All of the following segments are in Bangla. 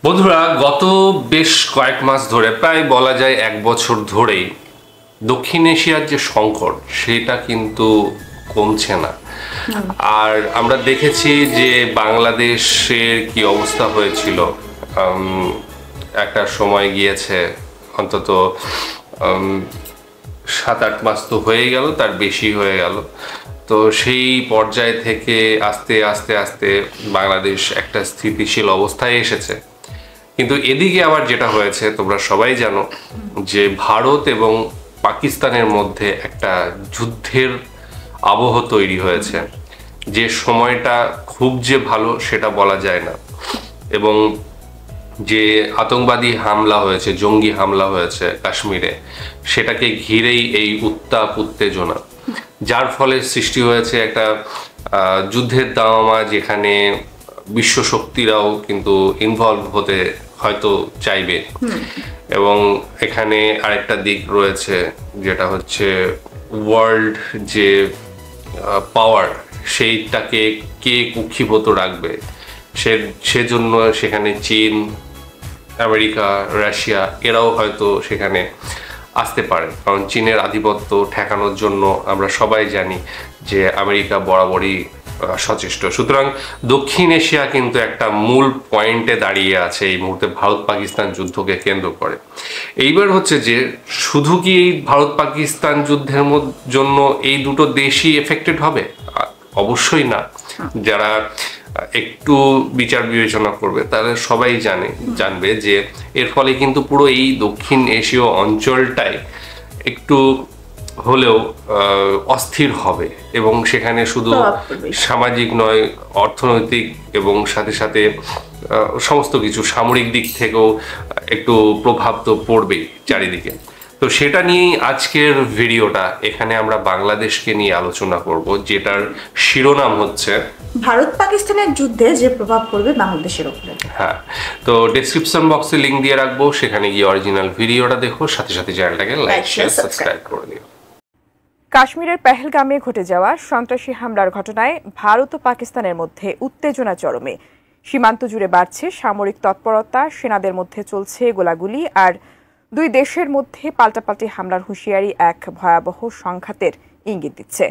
বন্ধুরা, গত বেশ কয়েক মাস ধরে, প্রায় বলা যায় 1 বছর ধরেই দক্ষিণ এশিয়ার যে সংকট সেটা কিন্তু কমছে না। আর আমরা দেখেছি যে বাংলাদেশের কি অবস্থা হয়েছিল, একটা সময় গিয়েছে অন্তত 7-8 মাস তো হয়ে গেল, তার বেশি হয়ে গেল। তো সেই পর্যায় থেকে আস্তে আস্তে আস্তে বাংলাদেশ একটা স্থিতিশীল অবস্থায় এসেছে। কিন্তু এদিকে আবার যেটা হয়েছে তোমরা সবাই জানো যে ভারত এবং পাকিস্তানের মধ্যে একটা যুদ্ধের আবহ তৈরি হয়েছে। যে সময়টা খুব যে ভালো সেটা বলা যায় না, এবং যে আতঙ্কবাদী হামলা হয়েছে, জঙ্গি হামলা হয়েছে কাশ্মীরে, সেটাকে ঘিরেই এই উত্তাপ উত্তেজনা, যার ফলে সৃষ্টি হয়েছে একটা যুদ্ধের দামামা, যেখানে বিশ্ব শক্তিরাও কিন্তু ইনভলভ হতে হয়তো চাইবে। এবং এখানে আরেকটা দিক রয়েছে, যেটা হচ্ছে ওয়ার্ল্ড যে পাওয়ার, সেইটাকে কে কুক্ষিগত রাখবে, সেজন্য সেখানে চীন, আমেরিকা, রাশিয়া এরাও হয়তো সেখানে আসতে পারে। কারণ চীনের আধিপত্য ঠেকানোর জন্য আমরা সবাই জানি যে আমেরিকা বরাবরই সচেষ্ট। সুতরাং দক্ষিণ এশিয়া কিন্তু একটা মূল পয়েন্টে দাঁড়িয়ে আছে এই মুহূর্তে ভারত পাকিস্তান যুদ্ধকে কেন্দ্র করে। এইবার হচ্ছে যে শুধু কি এই ভারত পাকিস্তান যুদ্ধের জন্য এই দুটো দেশই এফেক্টেড হবে? অবশ্যই না। যারা একটু বিচার বিবেচনা করবে তারা সবাই জানবে যে এর ফলে কিন্তু পুরো এই দক্ষিণ এশীয় অঞ্চলটাই একটু হলেও অস্থির হবে, এবং সেখানে শুধু সামাজিক নয়, অর্থনৈতিক এবং সাথে সাথে সমস্ত কিছু সামরিক দিক থেকেও একটু প্রভাব তো পড়বেই চারিদিকে। তো সেটা নিয়েই আজকের ভিডিওটা। এখানে আমরা বাংলাদেশকে নিয়ে আলোচনা করব, যেটার শিরোনাম হচ্ছে ভারত পাকিস্তানের যুদ্ধে যে প্রভাব পড়বে বাংলাদেশের উপরে। হ্যাঁ, তো ডেসক্রিপশন বক্সে লিংক দিয়ে রাখবো, সেখানে গিয়ে অরিজিনাল ভিডিওটা দেখো, সাথে সাথে চ্যানেলটাকে লাইক শেয়ার সাবস্ক্রাইব করে দিও। কাশ্মীরের পেহেলগামে ঘটে যাওয়া সন্ত্রাসী হামলার ঘটনায় ভারত ও পাকিস্তানের মধ্যে উত্তেজনা চরমে। সীমান্ত জুড়ে বাড়ছে সামরিক তৎপরতা, সেনাদের মধ্যে চলছে গোলাগুলি, আর দুই দেশের মধ্যে পাল্টাপাল্টি হামলার হুঁশিয়ারি এক ভয়াবহ সংঘাতের ইঙ্গিত দিচ্ছে।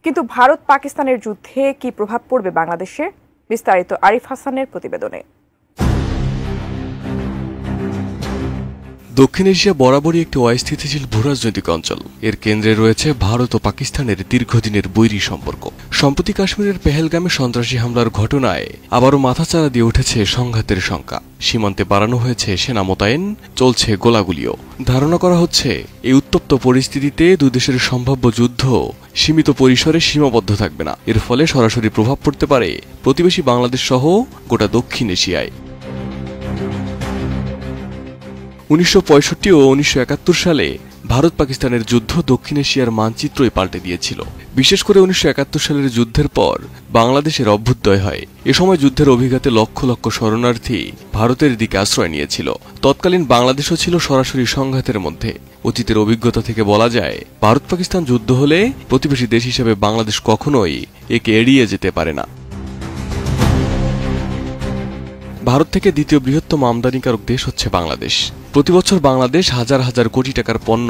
কিন্তু ভারত পাকিস্তানের যুদ্ধে কি প্রভাব পড়বে বাংলাদেশে? বিস্তারিত আরিফ হাসানের প্রতিবেদনে। দক্ষিণ এশিয়া বরাবরই একটি অস্থিতিশীল ভূরাজনৈতিক অঞ্চল। এর কেন্দ্রে রয়েছে ভারত ও পাকিস্তানের দীর্ঘদিনের বৈরী সম্পর্ক। সম্প্রতি কাশ্মীরের পেহেলগামে সন্ত্রাসী হামলার ঘটনায় আবারও মাথাচাড়া দিয়ে উঠেছে সংঘাতের শঙ্কা। সীমান্তে বাড়ানো হয়েছে সেনা মোতায়েন, চলছে গোলাগুলিও। ধারণা করা হচ্ছে এই উত্তপ্ত পরিস্থিতিতে দুই দেশের সম্ভাব্য যুদ্ধ সীমিত পরিসরে সীমাবদ্ধ থাকবে না। এর ফলে সরাসরি প্রভাব পড়তে পারে প্রতিবেশী বাংলাদেশ সহ গোটা দক্ষিণ এশিয়ায়। 1965 ও 1971 সালে ভারত পাকিস্তানের যুদ্ধ দক্ষিণ এশিয়ার মানচিত্রই পাল্টে দিয়েছিল। বিশেষ করে 1971 সালের যুদ্ধের পর বাংলাদেশের অভ্যুদয় হয়। এ সময় যুদ্ধের অভিঘাতে লক্ষ লক্ষ শরণার্থী ভারতের দিকে আশ্রয় নিয়েছিল। তৎকালীন বাংলাদেশও ছিল সরাসরি সংঘাতের মধ্যে। অতীতের অভিজ্ঞতা থেকে বলা যায়, ভারত পাকিস্তান যুদ্ধ হলে প্রতিবেশী দেশ হিসেবে বাংলাদেশ কখনোই একে এড়িয়ে যেতে পারে না। ভারত থেকে দ্বিতীয় বৃহত্তম আমদানিকারক দেশ হচ্ছে বাংলাদেশ। প্রতিবছর বাংলাদেশ হাজার হাজার কোটি টাকার পণ্য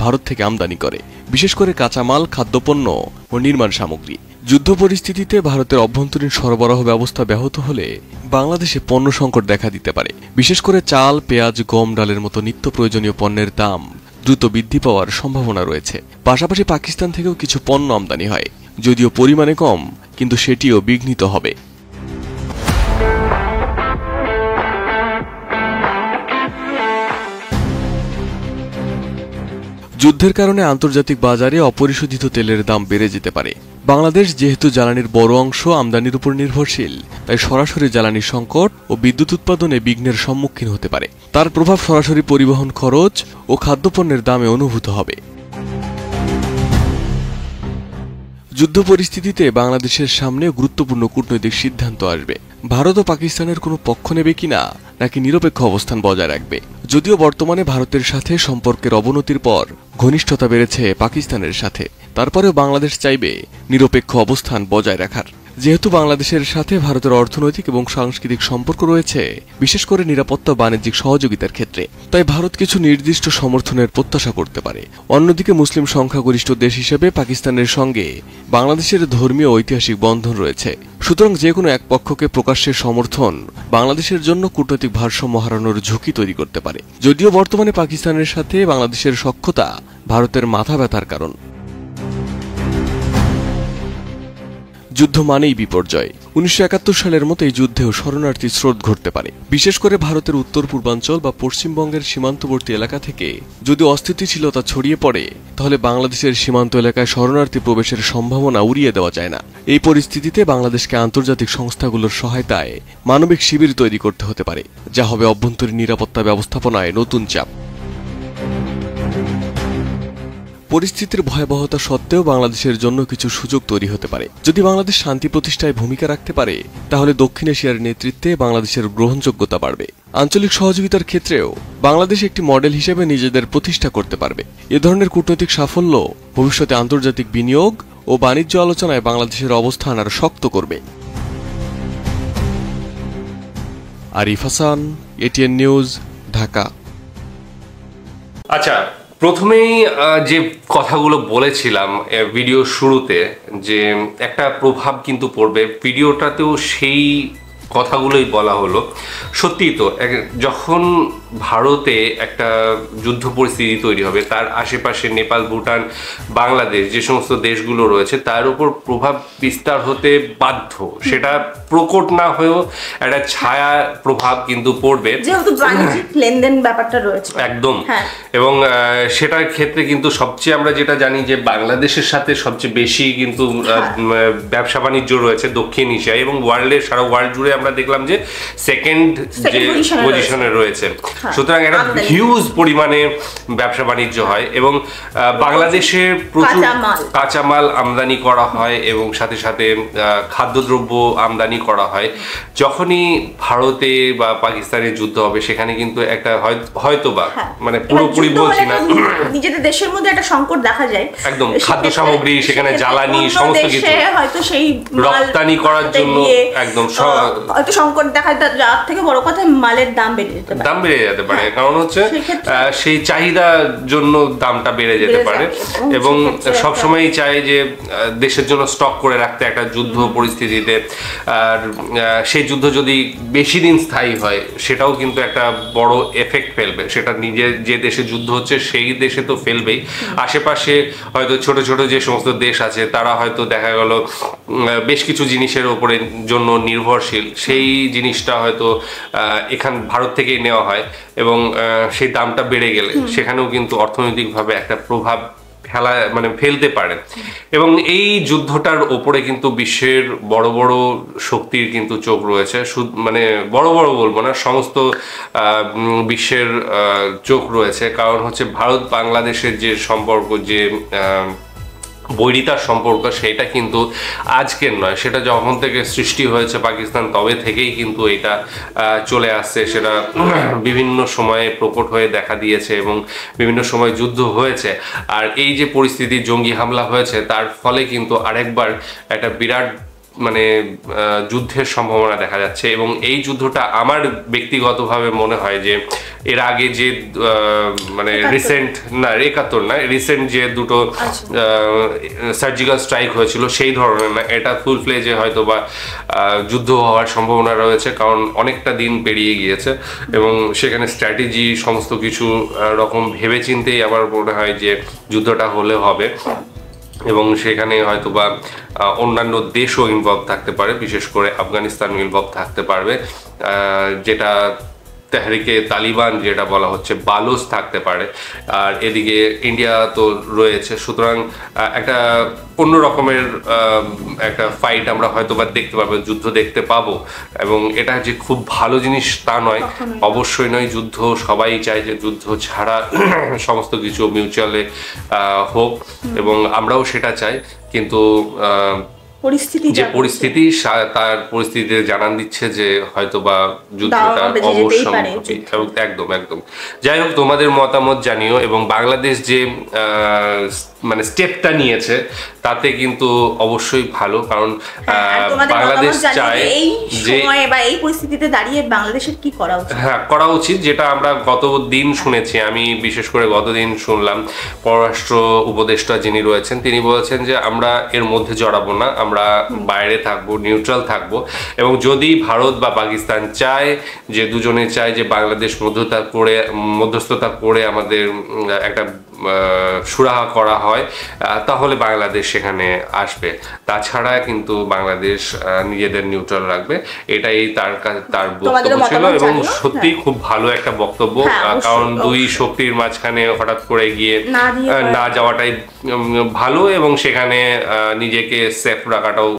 ভারত থেকে আমদানি করে, বিশেষ করে কাঁচামাল, খাদ্যপণ্য ও নির্মাণ সামগ্রী। যুদ্ধ পরিস্থিতিতে ভারতের অভ্যন্তরীণ সরবরাহ ব্যবস্থা ব্যাহত হলে বাংলাদেশে পণ্য সংকট দেখা দিতে পারে। বিশেষ করে চাল, পেঁয়াজ, গম, ডালের মতো নিত্য প্রয়োজনীয় পণ্যের দাম দ্রুত বৃদ্ধি পাওয়ার সম্ভাবনা রয়েছে। পাশাপাশি পাকিস্তান থেকেও কিছু পণ্য আমদানি হয়, যদিও পরিমাণে কম, কিন্তু সেটিও বিঘ্নিত হবে। যুদ্ধের কারণে আন্তর্জাতিক বাজারে অপরিশোধিত তেলের দাম বেড়ে যেতে পারে। বাংলাদেশ যেহেতু জ্বালানির বড় অংশ আমদানির উপর নির্ভরশীল, তাই সরাসরি জ্বালানি সংকট ও বিদ্যুৎ উৎপাদনে বিঘ্নের সম্মুখীন হতে পারে। তার প্রভাব সরাসরি পরিবহন খরচ ও খাদ্যপণ্যের দামে অনুভূত হবে। যুদ্ধ পরিস্থিতিতে বাংলাদেশের সামনে গুরুত্বপূর্ণ কূটনৈতিক সিদ্ধান্ত আসবে। ভারত ও পাকিস্তানের কোনো পক্ষ নেবে কিনা, নাকি নিরপেক্ষ অবস্থান বজায় রাখবে। যদিও বর্তমানে ভারতের সাথে সম্পর্কের অবনতির পর ঘনিষ্ঠতা বেড়েছে পাকিস্তানের সাথে, তারপরেও বাংলাদেশ চাইবে নিরপেক্ষ অবস্থান বজায় রাখার। যেহেতু বাংলাদেশের সাথে ভারতের অর্থনৈতিক এবং সাংস্কৃতিক সম্পর্ক রয়েছে, বিশেষ করে নিরাপত্তা ও বাণিজ্যিক সহযোগিতার ক্ষেত্রে, তাই ভারত কিছু নির্দিষ্ট সমর্থনের প্রত্যাশা করতে পারে। অন্যদিকে মুসলিম সংখ্যাগরিষ্ঠ দেশ হিসেবে পাকিস্তানের সঙ্গে বাংলাদেশের ধর্মীয় ঐতিহাসিক বন্ধন রয়েছে। সুতরাং যে কোনো এক পক্ষকে প্রকাশ্যে সমর্থন বাংলাদেশের জন্য কূটনৈতিক ভারসাম্য হারানোর ঝুঁকি তৈরি করতে পারে। যদিও বর্তমানে পাকিস্তানের সাথে বাংলাদেশের সখ্যতা ভারতের মাথা ব্যথার কারণ। যুদ্ধ মানেই বিপর্যয়। 1971 সালের মতো এই যুদ্ধেও শরণার্থী স্রোত ঘটতে পারে। বিশেষ করে ভারতের উত্তর পূর্বাঞ্চল বা পশ্চিমবঙ্গের সীমান্তবর্তী এলাকা থেকে যদি অস্থিতিশীলতা ছড়িয়ে পড়ে, তাহলে বাংলাদেশের সীমান্ত এলাকায় শরণার্থী প্রবেশের সম্ভাবনা উড়িয়ে দেওয়া যায় না। এই পরিস্থিতিতে বাংলাদেশকে আন্তর্জাতিক সংস্থাগুলোর সহায়তায় মানবিক শিবির তৈরি করতে হতে পারে, যা হবে অভ্যন্তরীণ নিরাপত্তা ব্যবস্থাপনায় নতুন চাপ। পরিস্থিতির ভয়াবহতা সত্ত্বেও বাংলাদেশের জন্য কিছু সুযোগ তৈরি হতে পারে। যদি বাংলাদেশ শান্তি প্রতিষ্ঠায় ভূমিকা রাখতে পারে, তাহলে দক্ষিণ এশিয়ার নেতৃত্বে বাংলাদেশের গ্রহণযোগ্যতা বাড়বে। আঞ্চলিক সহযোগিতার ক্ষেত্রেও বাংলাদেশ একটি মডেল হিসেবে নিজেদের প্রতিষ্ঠা করতে পারবে। এ ধরনের কূটনৈতিক সাফল্য ভবিষ্যতে আন্তর্জাতিক বিনিয়োগ ও বাণিজ্য আলোচনায় বাংলাদেশের অবস্থান আরো শক্ত করবে। Arif Hasan, ATN news, Dhaka. আচ্ছা, প্রথমেই যে কথাগুলো বলেছিলাম ভিডিও শুরুতে, যে একটা প্রভাব কিন্তু পড়বে, ভিডিওটাতেও সেই কথাগুলোই বলা হলো। সত্যিই তো, যখন ভারতে একটা যুদ্ধ পরিস্থিতি তৈরি হবে, তার আশেপাশে নেপাল, ভুটান, বাংলাদেশ যে সমস্ত দেশগুলো রয়েছে, তার উপর প্রভাব বিস্তার হতে বাধ্য। সেটা প্রকট না হয়েও একটা ছায়া প্রভাব কিন্তু পড়বে, যেহেতু বাণিজ্যিক লেনদেন ব্যাপারটা রয়েছে একদম। এবং সেটার ক্ষেত্রে কিন্তু সবচেয়ে আমরা যেটা জানি যে বাংলাদেশের সাথে সবচেয়ে বেশি কিন্তু ব্যবসা বাণিজ্য রয়েছে দক্ষিণ এশিয়ায়, এবং ওয়ার্ল্ডের সারা ওয়ার্ল্ড জুড়ে আমরা দেখলাম যে সেকেন্ড যে পজিশনে রয়েছে। সুতরাং একটা হিউজ পরিমাণে ব্যবসা বাণিজ্য হয়, এবং বাংলাদেশে প্রচুর কাঁচামাল আমদানি করা হয়, এবং সাথে সাথে খাদ্যদ্রব্য আমদানি করা হয়। যখনই ভারতে বা পাকিস্তানে যুদ্ধ হবে, সেখানে কিন্তু একটা হয়তোবা মানে পুরোপুরি বলছি না, নিজেদের দেশের মধ্যে একটা সংকট দেখা যায়। একদম খাদ্য সামগ্রী, সেখানে জ্বালানি, সমস্ত কিছু হয়তো সেই রপ্তানি করার জন্য একদম হয়তো সংকট দেখা যায়। যার থেকে বড় কথা, মালের দাম বেড়ে যেতে পারে। কারণ হচ্ছে সেই চাহিদার জন্য দামটা বেড়ে যেতে পারে, এবং সবসময় চাই যে দেশের জন্য স্টক করে রাখতে একটা যুদ্ধ পরিস্থিতিতে। আর সেই যুদ্ধ যদি বেশি দিন স্থায়ী হয়, সেটাও কিন্তু একটা বড় এফেক্ট ফেলবে। সেটা নিজের যে দেশে যুদ্ধ হচ্ছে সেই দেশে তো ফেলবেই, আশেপাশে হয়তো ছোট ছোট যে সমস্ত দেশ আছে, তারা হয়তো দেখা গেল বেশ কিছু জিনিসের উপরে জন্য নির্ভরশীল, সেই জিনিসটা হয়তো এখান ভারত থেকেই নেওয়া হয়, এবং সেই দামটা বেড়ে গেলে সেখানেও কিন্তু অর্থনৈতিকভাবে একটা প্রভাব ফেলতে পারে। এবং এই যুদ্ধটার ওপরে কিন্তু বিশ্বের বড় বড় শক্তির কিন্তু চোখ রয়েছে। মানে বড় বড় বলবো না, সমস্ত বিশ্বের চোখ রয়েছে। কারণ হচ্ছে ভারত বাংলাদেশের যে সম্পর্ক, যে বৈরিতার সম্পর্ক, সেটা কিন্তু আজকের নয়, সেটা যখন থেকে সৃষ্টি হয়েছে পাকিস্তান, তবে থেকেই কিন্তু এটা চলে আসছে। সেটা বিভিন্ন সময়ে প্রকট হয়ে দেখা দিয়েছে, এবং বিভিন্ন সময় যুদ্ধ হয়েছে। আর এই যে পরিস্থিতি, জঙ্গি হামলা হয়েছে, তার ফলে কিন্তু আরেকবার একটা বিরাট যুদ্ধের সম্ভাবনা দেখা যাচ্ছে। এবং এই যুদ্ধটা আমার ব্যক্তিগতভাবে মনে হয় যে এর আগে যে রিসেন্ট যে দুটো সার্জিক্যাল স্ট্রাইক হয়েছিল, সেই ধরনের না, এটা ফুল ফ্লেজে হয়তো বা যুদ্ধ হওয়ার সম্ভাবনা রয়েছে। কারণ অনেকটা দিন পেরিয়ে গিয়েছে, এবং সেখানে স্ট্র্যাটেজি সমস্ত কিছু রকম ভেবে চিন্তেই আমার মনে হয় যে যুদ্ধটা হলে হবে। এবং সেখানে হয়তো বা অন্যান্য দেশও ইনভলভ থাকতে পারে, বিশেষ করে আফগানিস্তান ইনভলভ থাকতে পারবে, যেটা তেহরিকে তালিবান যেটা বলা হচ্ছে, বালুচ থাকতে পারে। আর এদিকে ইন্ডিয়া তো রয়েছে। সুতরাং একটা অন্য রকমের একটা ফাইট আমরা হয়তো বা দেখতে পাবো, যুদ্ধ দেখতে পাবো। এবং এটা যে খুব ভালো জিনিস তা নয়, অবশ্যই নয়। যুদ্ধ সবাই চায় যে যুদ্ধ ছাড়া সমস্ত কিছু মিউচুয়ালে হোক, এবং আমরাও সেটা চাই। কিন্তু পরিস্থিতি তার পরিস্থিতিতে জানান দিচ্ছে যে হয়তোবা যুদ্ধটা অবশ্যম্ভাবী। একদম একদম। যাই হোক, তোমাদের মতামত জানিও, এবং বাংলাদেশ যে মানে স্টেপটা নিয়েছে তাতে কিন্তু অবশ্যই ভালো, কারণ বাংলাদেশ চায় যে এই পরিস্থিতিতে দাঁড়িয়ে বাংলাদেশের কি করা উচিত। হ্যাঁ, করা উচিত, যেটা আমরা গতদিন শুনেছি, আমি বিশেষ করে গতদিন শুনলাম পররাষ্ট্র উপদেষ্টা যিনি রয়েছেন তিনি বলেছেন যে আমরা এর মধ্যে জড়াবো না, আমরা বাইরে থাকবো, নিউট্রাল থাকবো, এবং যদি ভারত বা পাকিস্তান চায় যে দুজনে চায় যে বাংলাদেশ মধ্যস্থতা করে আমাদের একটা সুরাহা করা হয়, তাহলে বাংলাদেশ সেখানে আসবে। তাছাড়া কিন্তু বাংলাদেশ নিজেদের নিউট্রাল রাখবে, এটাই তার বক্তব্য ছিল, এবং সত্যি খুব ভালো একটা বক্তব্য, কারণ দুই শক্তির মাঝখানে হঠাৎ করে গিয়ে না যাওয়াটাই ভালো, এবং সেখানে নিজেকে সেফ রাখাটাও